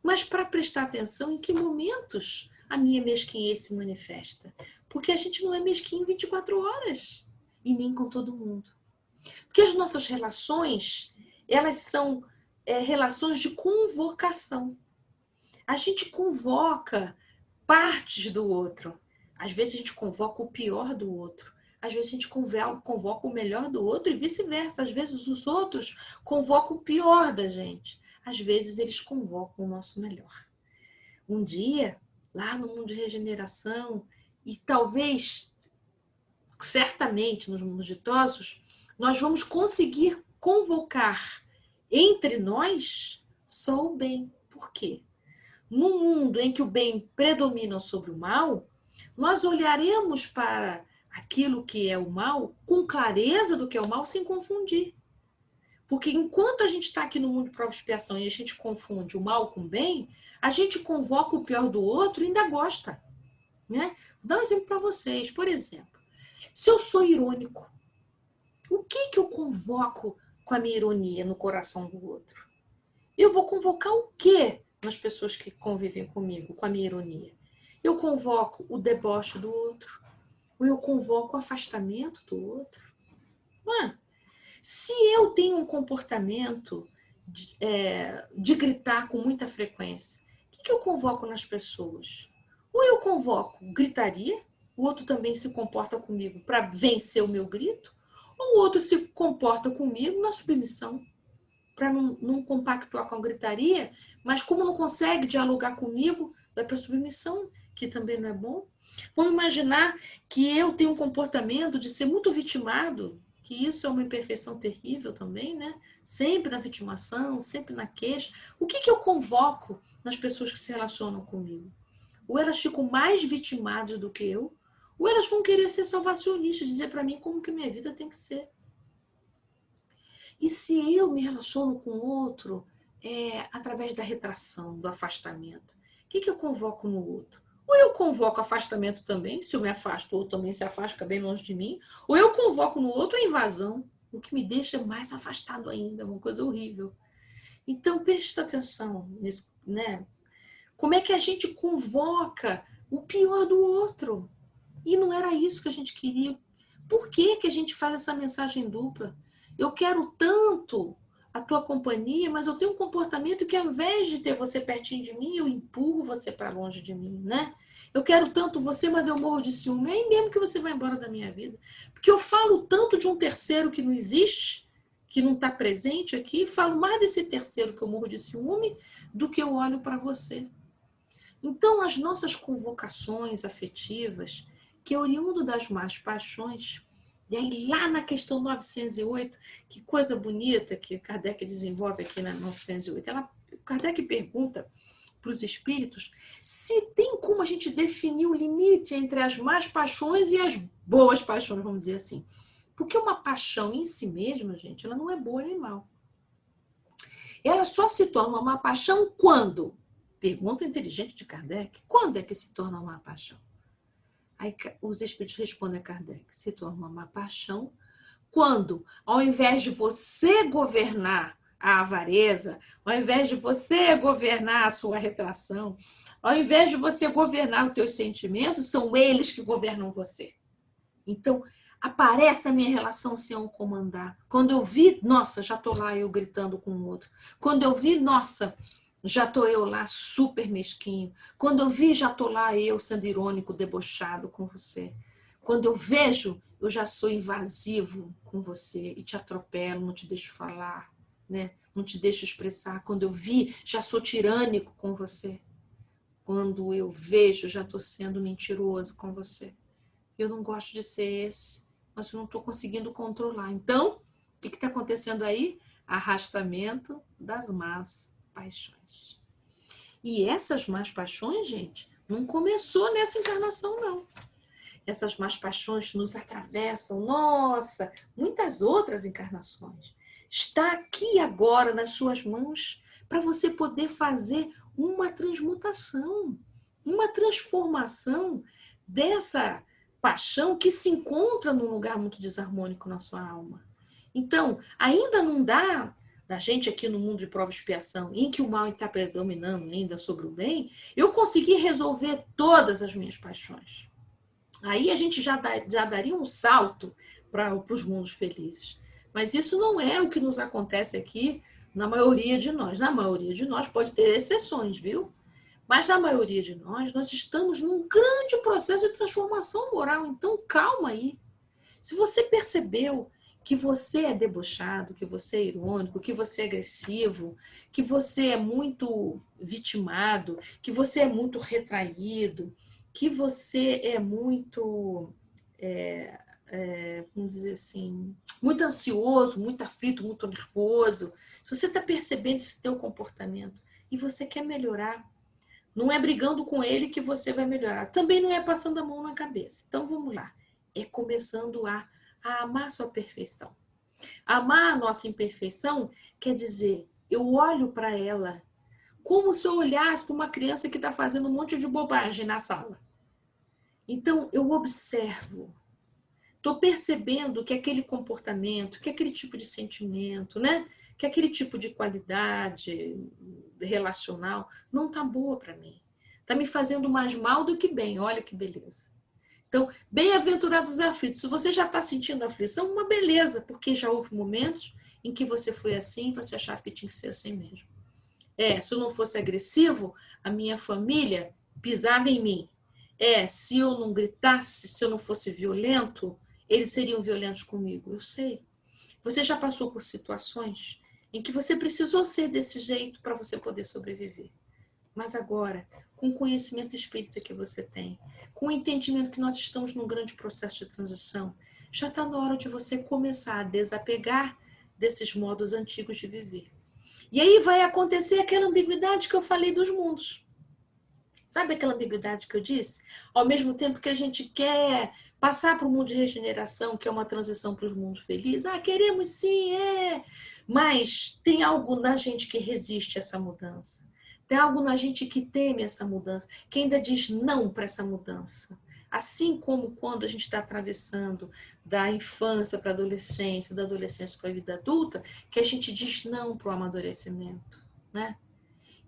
mas para prestar atenção em que momentos a minha mesquinhez se manifesta. Porque a gente não é mesquinho 24 horas. E nem com todo mundo. Porque as nossas relações, elas são relações de convocação. A gente convoca partes do outro. Às vezes a gente convoca o pior do outro. Às vezes a gente convoca o melhor do outro e vice-versa. Às vezes os outros convocam o pior da gente. Às vezes eles convocam o nosso melhor. Um dia, lá no mundo de regeneração, e talvez, certamente, nos mundos ditosos, nós vamos conseguir convocar entre nós só o bem. Por quê? Num mundo em que o bem predomina sobre o mal, nós olharemos para aquilo que é o mal com clareza do que é o mal, sem confundir. Porque enquanto a gente está aqui no mundo de prova e expiação e a gente confunde o mal com o bem, a gente convoca o pior do outro e ainda gosta. Né? Vou dar um exemplo para vocês. Por exemplo, se eu sou irônico, o que eu convoco com a minha ironia no coração do outro? Eu vou convocar o quê nas pessoas que convivem comigo, com a minha ironia? Eu convoco o deboche do outro, ou eu convoco o afastamento do outro. Não é? Se eu tenho um comportamento de gritar com muita frequência, o que eu convoco nas pessoas? Ou eu convoco gritaria, o outro também se comporta comigo para vencer o meu grito, ou o outro se comporta comigo na submissão, para não compactuar com a gritaria, mas como não consegue dialogar comigo, vai para a submissão, que também não é bom. Vamos imaginar que eu tenho um comportamento de ser muito vitimado, que isso é uma imperfeição terrível também, né? Sempre na vitimação, sempre na queixa. O que eu convoco nas pessoas que se relacionam comigo? Ou elas ficam mais vitimadas do que eu, ou elas vão querer ser salvacionistas, dizer para mim como que minha vida tem que ser. E se eu me relaciono com o outro através da retração, do afastamento, o que eu convoco no outro? Ou eu convoco afastamento também, se eu me afasto, ou também se afasta, fica bem longe de mim, ou eu convoco no outro a invasão, o que me deixa mais afastado ainda, uma coisa horrível. Então, preste atenção nisso, né? Como é que a gente convoca o pior do outro? E não era isso que a gente queria. Por que a gente faz essa mensagem dupla? Eu quero tanto a tua companhia, mas eu tenho um comportamento que, ao invés de ter você pertinho de mim, eu empurro você para longe de mim, né? Eu quero tanto você, mas eu morro de ciúme. É aí mesmo que você vai embora da minha vida. Porque eu falo tanto de um terceiro que não existe, que não está presente aqui, falo mais desse terceiro que eu morro de ciúme, do que eu olho para você. Então, as nossas convocações afetivas, que é oriundo das más paixões, e aí lá na questão 908, que coisa bonita que Kardec desenvolve aqui na 908, Kardec pergunta para os espíritos se tem como a gente definir o limite entre as más paixões e as boas paixões, vamos dizer assim. Porque uma paixão em si mesma, gente, ela não é boa nem mal. Ela só se torna uma paixão quando? Pergunta inteligente de Kardec. Quando é que se torna uma paixão? Aí os espíritos respondem a Kardec. Se torna uma má paixão quando, ao invés de você governar a avareza, ao invés de você governar a sua retração, ao invés de você governar os teus sentimentos, são eles que governam você. Então, aparece na minha relação sem eu comandar. Quando eu vi, nossa, já estou lá eu gritando com o outro. Quando eu vi, nossa, já estou eu lá super mesquinho. Quando eu vi, já estou lá eu sendo irônico, debochado com você. Quando eu vejo, eu já sou invasivo com você e te atropelo, não te deixo falar, né? Não te deixo expressar. Quando eu vi, já sou tirânico com você. Quando eu vejo, já estou sendo mentiroso com você. Eu não gosto de ser esse, mas eu não estou conseguindo controlar. Então, o que está acontecendo aí? Arrastamento das más paixões. E essas más paixões, gente, não começou nessa encarnação, não. Essas más paixões nos atravessam, nossa, muitas outras encarnações. Está aqui agora nas suas mãos para você poder fazer uma transmutação, uma transformação dessa paixão que se encontra num lugar muito desarmônico na sua alma. Então, ainda não dá da gente aqui no mundo de prova e expiação, em que o mal está predominando ainda sobre o bem, eu consegui resolver todas as minhas paixões. Aí a gente já daria um salto para os mundos felizes. Mas isso não é o que nos acontece aqui na maioria de nós. Na maioria de nós pode ter exceções, viu? Mas na maioria de nós estamos num grande processo de transformação moral. Então, calma aí. Se você percebeu que você é debochado, que você é irônico, que você é agressivo, que você é muito vitimado, que você é muito retraído, que você é muito, vamos dizer assim, muito ansioso, muito aflito, muito nervoso, se você está percebendo esse teu comportamento e você quer melhorar, não é brigando com ele que você vai melhorar. Também não é passando a mão na cabeça. Então, vamos lá. É começando a amar a sua perfeição. Amar a nossa imperfeição quer dizer, eu olho para ela como se eu olhasse para uma criança que está fazendo um monte de bobagem na sala. Então, eu observo. Estou percebendo que aquele comportamento, que aquele tipo de sentimento, né? Que aquele tipo de qualidade relacional não está boa para mim. Está me fazendo mais mal do que bem. Olha que beleza. Então, bem-aventurados os aflitos. Se você já está sentindo aflição, uma beleza, porque já houve momentos em que você foi assim e você achava que tinha que ser assim mesmo. Se eu não fosse agressivo, a minha família pisava em mim. Se eu não gritasse, se eu não fosse violento, eles seriam violentos comigo. Eu sei. Você já passou por situações em que você precisou ser desse jeito para você poder sobreviver. Mas agora, com o conhecimento espírita que você tem, com o entendimento que nós estamos num grande processo de transição, já está na hora de você começar a desapegar desses modos antigos de viver. E aí vai acontecer aquela ambiguidade que eu falei dos mundos. Sabe aquela ambiguidade que eu disse? Ao mesmo tempo que a gente quer passar para o mundo de regeneração, que é uma transição para os mundos felizes. Queremos sim, Mas tem algo na gente que resiste a essa mudança. Tem algo na gente que teme essa mudança, que ainda diz não para essa mudança. Assim como quando a gente está atravessando da infância para a adolescência, da adolescência para a vida adulta, que a gente diz não para o amadurecimento, né?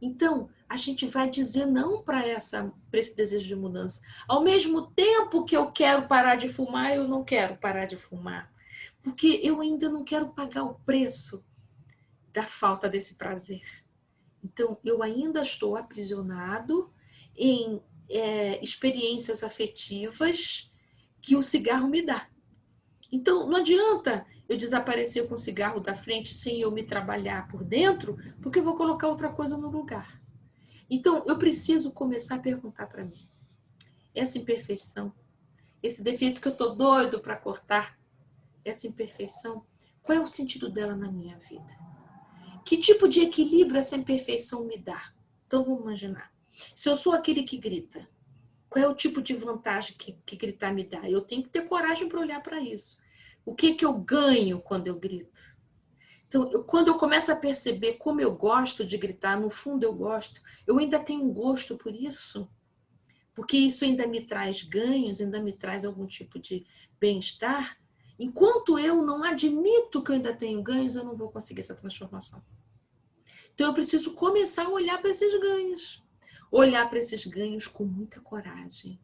Então, a gente vai dizer não para esse desejo de mudança. Ao mesmo tempo que eu quero parar de fumar, eu não quero parar de fumar. Porque eu ainda não quero pagar o preço da falta desse prazer. Então, eu ainda estou aprisionado em experiências afetivas que o cigarro me dá. Então, não adianta eu desaparecer com o cigarro da frente sem eu me trabalhar por dentro, porque eu vou colocar outra coisa no lugar. Então, eu preciso começar a perguntar para mim. Essa imperfeição, esse defeito que eu estou doido para cortar, essa imperfeição, qual é o sentido dela na minha vida? Que tipo de equilíbrio essa imperfeição me dá? Então, vamos imaginar. Se eu sou aquele que grita, qual é o tipo de vantagem que gritar me dá? Eu tenho que ter coragem para olhar para isso. O que eu ganho quando eu grito? Então, quando eu começo a perceber como eu gosto de gritar, no fundo eu gosto, eu ainda tenho um gosto por isso, porque isso ainda me traz ganhos, ainda me traz algum tipo de bem-estar. Enquanto eu não admito que eu ainda tenho ganhos, eu não vou conseguir essa transformação. Então, eu preciso começar a olhar para esses ganhos. Olhar para esses ganhos com muita coragem.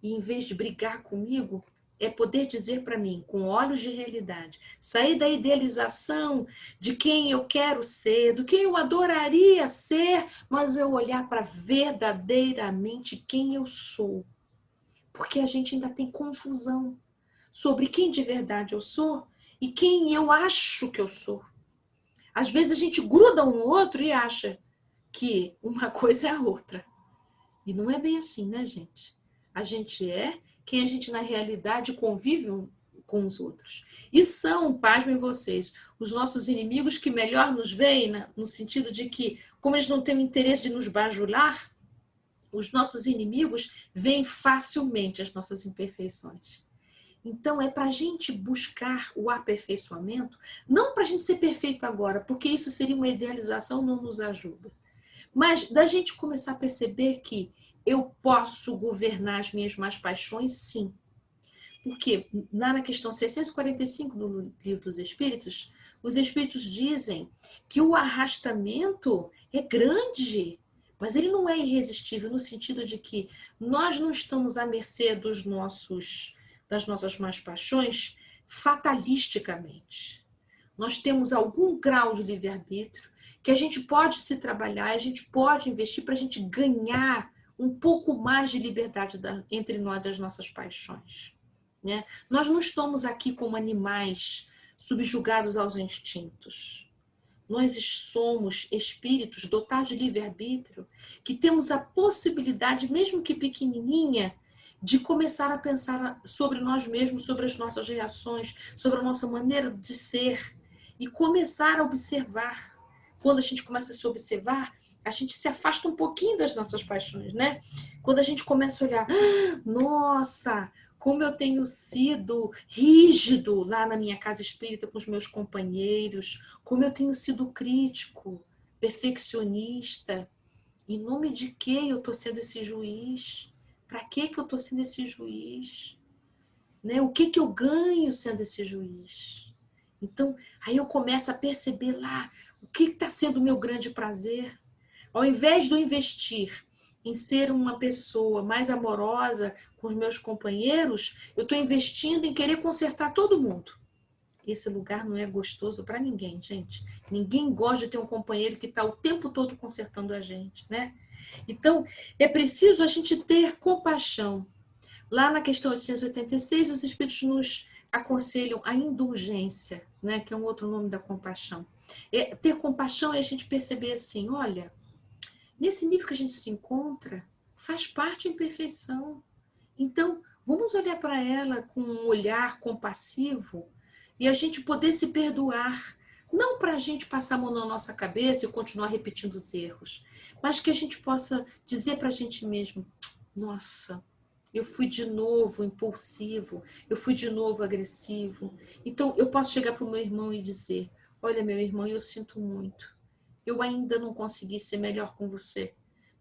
E, em vez de brigar comigo, é poder dizer para mim, com olhos de realidade, sair da idealização de quem eu quero ser, do quem eu adoraria ser, mas eu olhar para verdadeiramente quem eu sou. Porque a gente ainda tem confusão sobre quem de verdade eu sou e quem eu acho que eu sou. Às vezes a gente gruda um no outro e acha que uma coisa é a outra. E não é bem assim, né, gente? A gente é quem a gente, na realidade, convive com os outros. E são, pasmem vocês, os nossos inimigos que melhor nos veem, no sentido de que, como eles não têm o interesse de nos bajular, os nossos inimigos veem facilmente as nossas imperfeições. Então, é para a gente buscar o aperfeiçoamento, não para a gente ser perfeito agora, porque isso seria uma idealização, não nos ajuda. Mas da gente começar a perceber que eu posso governar as minhas más paixões, sim. Porque na questão 645 do Livro dos Espíritos, os Espíritos dizem que o arrastamento é grande, mas ele não é irresistível no sentido de que nós não estamos à mercê das nossas más paixões fatalisticamente. Nós temos algum grau de livre-arbítrio que a gente pode se trabalhar, a gente pode investir para a gente ganhar um pouco mais de liberdade entre nós e as nossas paixões. Né? Nós não estamos aqui como animais subjugados aos instintos. Nós somos espíritos dotados de livre-arbítrio que temos a possibilidade, mesmo que pequenininha, de começar a pensar sobre nós mesmos, sobre as nossas reações, sobre a nossa maneira de ser e começar a observar. Quando a gente começa a se observar, a gente se afasta um pouquinho das nossas paixões, né? Quando a gente começa a olhar, nossa, como eu tenho sido rígido lá na minha casa espírita com os meus companheiros, como eu tenho sido crítico, perfeccionista. Em nome de que eu estou sendo esse juiz? Para que eu estou sendo esse juiz? Né? O que eu ganho sendo esse juiz? Então, aí eu começo a perceber lá o que está sendo o meu grande prazer. Ao invés de eu investir em ser uma pessoa mais amorosa com os meus companheiros, eu estou investindo em querer consertar todo mundo. Esse lugar não é gostoso para ninguém, gente. Ninguém gosta de ter um companheiro que está o tempo todo consertando a gente, né? Então, é preciso a gente ter compaixão. Lá na questão 886, os espíritos nos aconselham a indulgência, né? Que é um outro nome da compaixão. Ter compaixão é a gente perceber assim, olha, nesse nível que a gente se encontra, faz parte a imperfeição. Então, vamos olhar para ela com um olhar compassivo e a gente poder se perdoar. Não para a gente passar a mão na nossa cabeça e continuar repetindo os erros, mas que a gente possa dizer para a gente mesmo, nossa, eu fui de novo impulsivo, eu fui de novo agressivo. Então, eu posso chegar para o meu irmão e dizer, olha, meu irmão, eu sinto muito. Eu ainda não consegui ser melhor com você,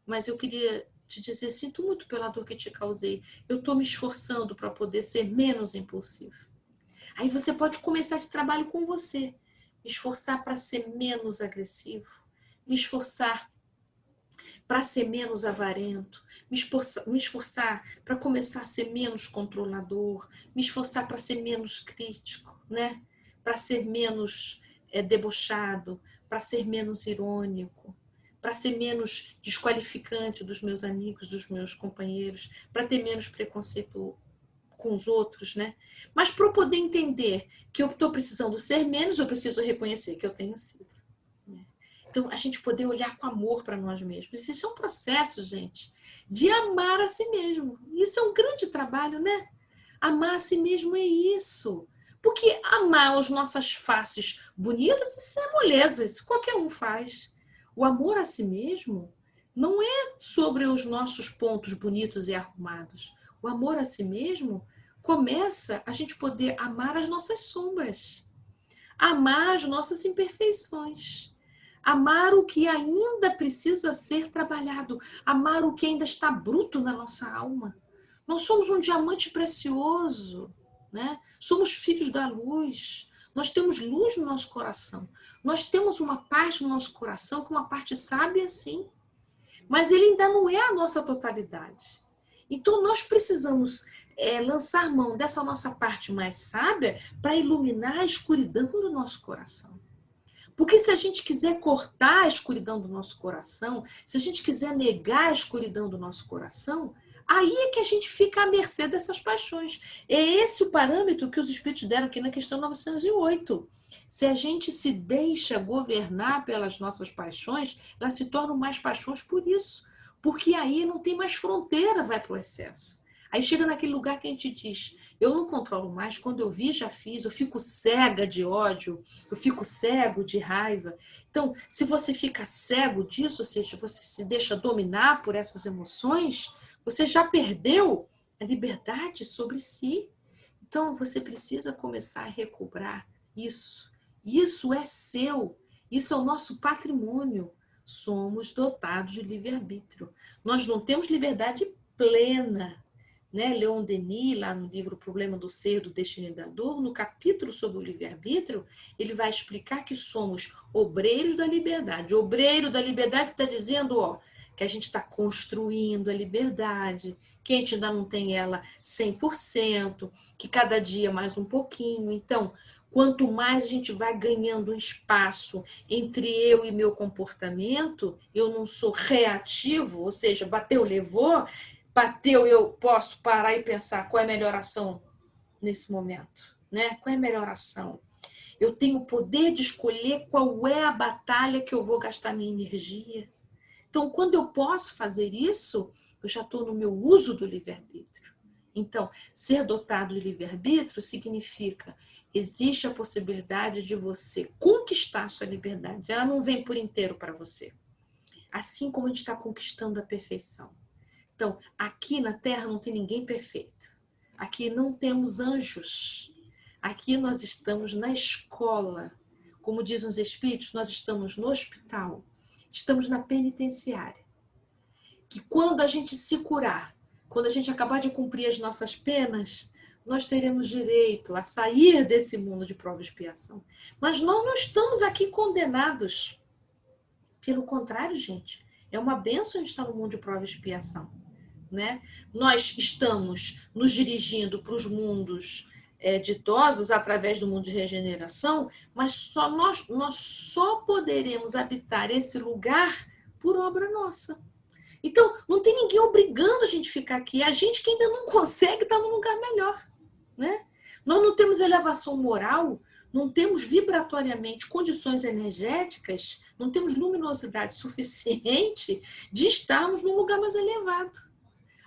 mas eu queria te dizer, sinto muito pela dor que te causei. Eu estou me esforçando para poder ser menos impulsivo. Aí você pode começar esse trabalho com você. Me esforçar para ser menos agressivo. Me esforçar para ser menos avarento. Me esforçar para começar a ser menos controlador. Me esforçar para ser menos crítico, né? Para ser menos debochado, para ser menos irônico, para ser menos desqualificante dos meus amigos, dos meus companheiros, para ter menos preconceito com os outros, né? Mas para eu poder entender que eu estou precisando ser menos, eu preciso reconhecer que eu tenho sido. Né? Então, a gente poder olhar com amor para nós mesmos. Isso é um processo, gente, de amar a si mesmo. Isso é um grande trabalho, né? Amar a si mesmo é isso. Porque amar as nossas faces bonitas, isso é moleza, isso qualquer um faz. O amor a si mesmo não é sobre os nossos pontos bonitos e arrumados. O amor a si mesmo começa a gente poder amar as nossas sombras, amar as nossas imperfeições, amar o que ainda precisa ser trabalhado, amar o que ainda está bruto na nossa alma. Nós somos um diamante precioso, né? Somos filhos da luz. Nós temos luz no nosso coração. Nós temos uma parte no nosso coração que é uma parte sábia, sim, mas ele ainda não é a nossa totalidade. Então, nós precisamos lançar mão dessa nossa parte mais sábia para iluminar a escuridão do nosso coração. Porque se a gente quiser cortar a escuridão do nosso coração, se a gente quiser negar a escuridão do nosso coração, aí é que a gente fica à mercê dessas paixões. É esse o parâmetro que os espíritos deram aqui na questão 908. Se a gente se deixa governar pelas nossas paixões, elas se tornam mais paixões por isso. Porque aí não tem mais fronteira, vai para o excesso. Aí chega naquele lugar que a gente diz, eu não controlo mais, quando eu vi, já fiz, eu fico cega de ódio, eu fico cego de raiva. Então, se você fica cego disso, ou seja, você se deixa dominar por essas emoções, você já perdeu a liberdade sobre si. Então, você precisa começar a recobrar isso. Isso é seu. Isso é o nosso patrimônio. Somos dotados de livre-arbítrio. Nós não temos liberdade plena, né? Leon Denis, lá no livro O Problema do Ser, do Destino e da Dor, no capítulo sobre o livre-arbítrio, ele vai explicar que somos obreiros da liberdade. O obreiro da liberdade está dizendo, ó, que a gente está construindo a liberdade, que a gente ainda não tem ela 100%, que cada dia mais um pouquinho. Então, quanto mais a gente vai ganhando um espaço entre eu e meu comportamento, eu não sou reativo, ou seja, bateu, levou, bateu, eu posso parar e pensar qual é a melhor ação nesse momento, né? Qual é a melhor ação? Eu tenho o poder de escolher qual é a batalha que eu vou gastar minha energia. Então, quando eu posso fazer isso, eu já estou no meu uso do livre-arbítrio. Então, ser dotado de livre-arbítrio significa existe a possibilidade de você conquistar a sua liberdade. Ela não vem por inteiro para você. Assim como a gente está conquistando a perfeição. Então, aqui na Terra não tem ninguém perfeito. Aqui não temos anjos. Aqui nós estamos na escola. Como dizem os espíritos, nós estamos no hospital. Estamos na penitenciária. Que quando a gente se curar, quando a gente acabar de cumprir as nossas penas, nós teremos direito a sair desse mundo de prova e expiação. Mas nós não estamos aqui condenados. Pelo contrário, gente, é uma bênção a gente estar no mundo de prova e expiação. Né? Nós estamos nos dirigindo para os mundos ditosos através do mundo de regeneração, mas nós só poderemos habitar esse lugar por obra nossa. Então, não tem ninguém obrigando a gente a ficar aqui. A gente que ainda não consegue estar num lugar melhor. Né? Nós não temos elevação moral, não temos vibratoriamente condições energéticas, não temos luminosidade suficiente de estarmos num lugar mais elevado.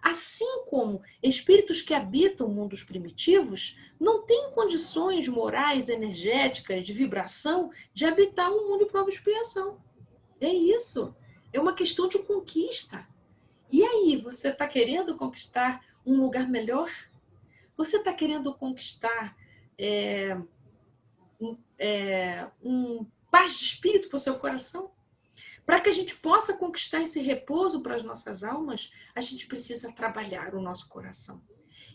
Assim como espíritos que habitam mundos primitivos não têm condições morais, energéticas, de vibração, de habitar um mundo de prova e expiação. É isso. É uma questão de conquista. E aí, você está querendo conquistar um lugar melhor? Você está querendo conquistar um paz de espírito para o seu coração? Para que a gente possa conquistar esse repouso para as nossas almas, a gente precisa trabalhar o nosso coração.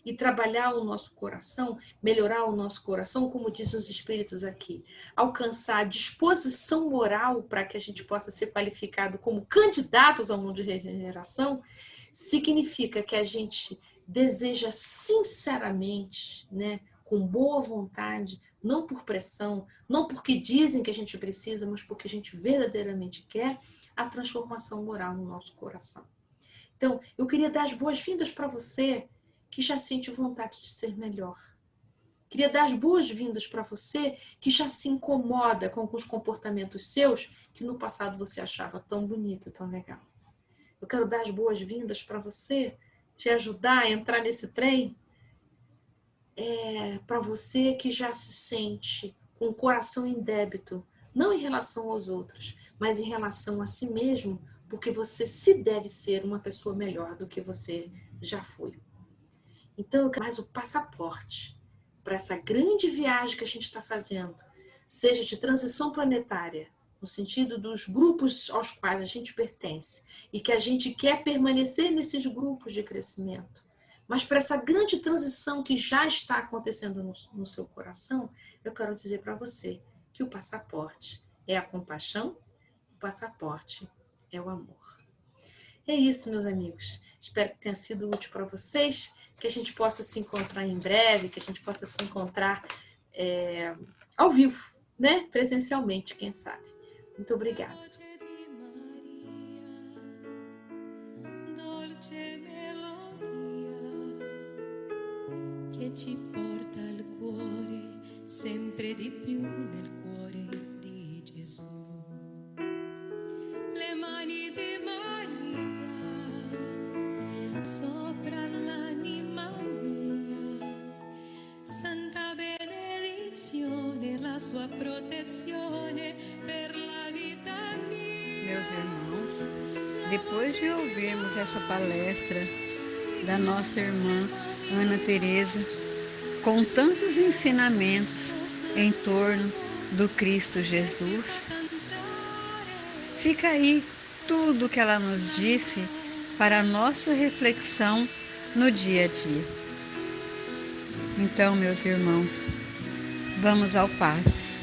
E trabalhar o nosso coração, melhorar o nosso coração, como dizem os espíritos aqui, alcançar a disposição moral para que a gente possa ser qualificado como candidatos ao mundo de regeneração, significa que a gente deseja sinceramente, né, com boa vontade, não por pressão, não porque dizem que a gente precisa, mas porque a gente verdadeiramente quer a transformação moral no nosso coração. Então, eu queria dar as boas-vindas para você que já sente vontade de ser melhor. Queria dar as boas-vindas para você que já se incomoda com alguns comportamentos seus que no passado você achava tão bonito, tão legal. Eu quero dar as boas-vindas para você, te ajudar a entrar nesse trem, para você que já se sente com o coração em débito, não em relação aos outros, mas em relação a si mesmo, porque você se deve ser uma pessoa melhor do que você já foi. Então, eu quero mais o passaporte para essa grande viagem que a gente está fazendo, seja de transição planetária, no sentido dos grupos aos quais a gente pertence e que a gente quer permanecer nesses grupos de crescimento, mas para essa grande transição que já está acontecendo no seu coração, eu quero dizer para você que o passaporte é a compaixão, o passaporte é o amor. É isso, meus amigos. Espero que tenha sido útil para vocês, que a gente possa se encontrar em breve, que a gente possa se encontrar ao vivo, né? Presencialmente, quem sabe. Muito obrigada. Che ci porta al cuore sempre di più nel cuore di Gesù. Le mani di Maria sopra l'anima mia, santa benedizione, la sua protezione per la vita mia. Meus irmãos, depois de ouvirmos essa palestra da nossa irmã Ana Teresa, com tantos ensinamentos em torno do Cristo Jesus, fica aí tudo que ela nos disse para a nossa reflexão no dia a dia. Então, meus irmãos, vamos ao passe.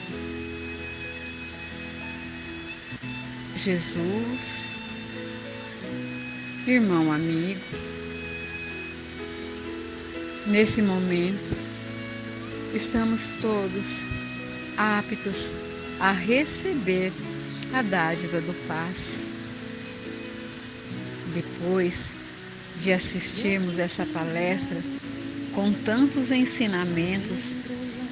Jesus, irmão amigo, nesse momento, estamos todos aptos a receber a dádiva do passe. Depois de assistirmos essa palestra com tantos ensinamentos,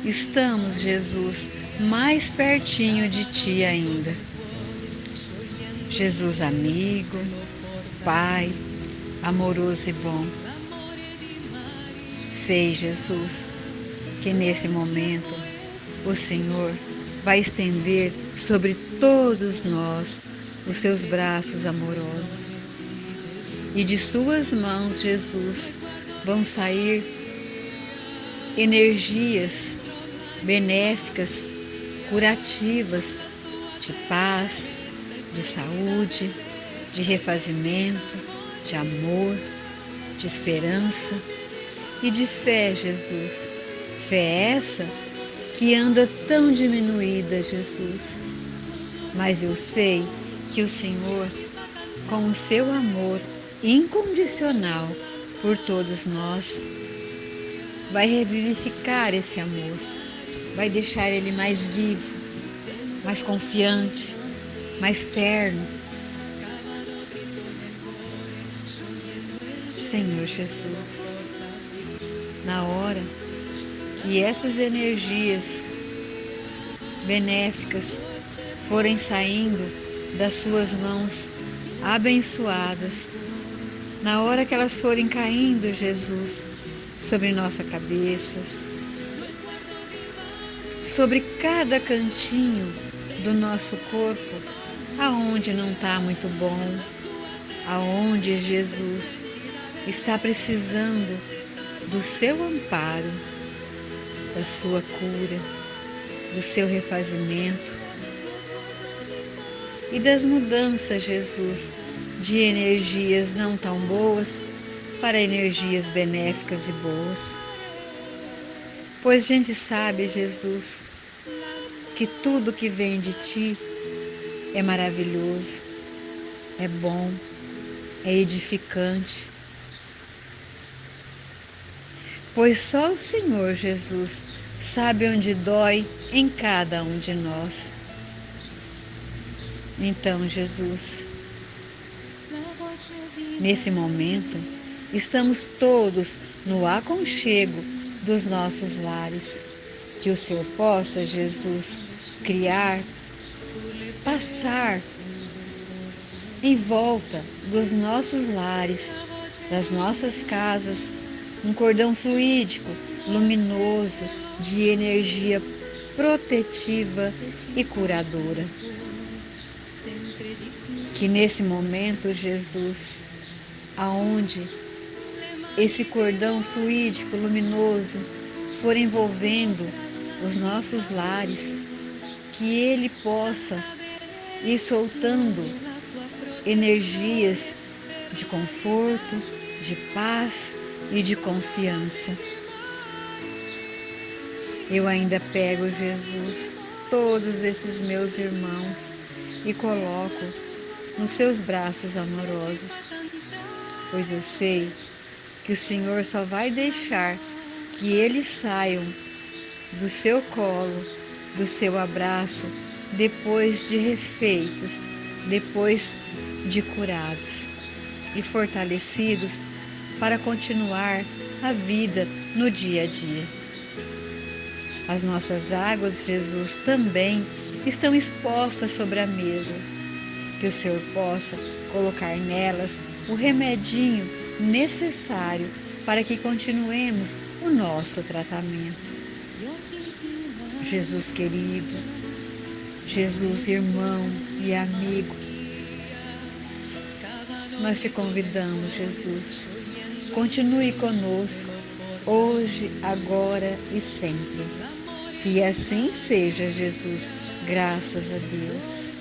estamos, Jesus, mais pertinho de Ti ainda. Jesus amigo, Pai, amoroso e bom. Sei, Jesus, que nesse momento o Senhor vai estender sobre todos nós os seus braços amorosos. E de suas mãos, Jesus, vão sair energias benéficas, curativas, de paz, de saúde, de refazimento, de amor, de esperança e de fé, Jesus. Fé essa que anda tão diminuída, Jesus. Mas eu sei que o Senhor, com o seu amor incondicional por todos nós, vai revivificar esse amor, vai deixar ele mais vivo, mais confiante, mais terno. Senhor Jesus, na hora que essas energias benéficas forem saindo das suas mãos abençoadas, na hora que elas forem caindo, Jesus, sobre nossa cabeça, sobre cada cantinho do nosso corpo, aonde não está muito bom, aonde Jesus está precisando do seu amparo, da sua cura, do seu refazimento e das mudanças, Jesus, de energias não tão boas para energias benéficas e boas. Pois a gente sabe, Jesus, que tudo que vem de Ti é maravilhoso, é bom, é edificante. Pois só o Senhor Jesus sabe onde dói em cada um de nós. Então, Jesus, nesse momento, estamos todos no aconchego dos nossos lares. Que o Senhor possa, Jesus, criar, passar em volta dos nossos lares, das nossas casas, um cordão fluídico, luminoso, de energia protetiva e curadora. Que nesse momento, Jesus, aonde esse cordão fluídico, luminoso, for envolvendo os nossos lares, que ele possa ir soltando energias de conforto, de paz e de confiança. Eu ainda pego, Jesus, todos esses meus irmãos e coloco nos seus braços amorosos, pois eu sei que o Senhor só vai deixar que eles saiam do seu colo, do seu abraço, depois de refeitos, depois de curados e fortalecidos para continuar a vida no dia a dia. As nossas águas, Jesus, também estão expostas sobre a mesa, que o Senhor possa colocar nelas o remedinho necessário para que continuemos o nosso tratamento. Jesus querido, Jesus irmão e amigo, nós te convidamos, Jesus, continue conosco, hoje, agora e sempre. Que assim seja, Jesus, graças a Deus.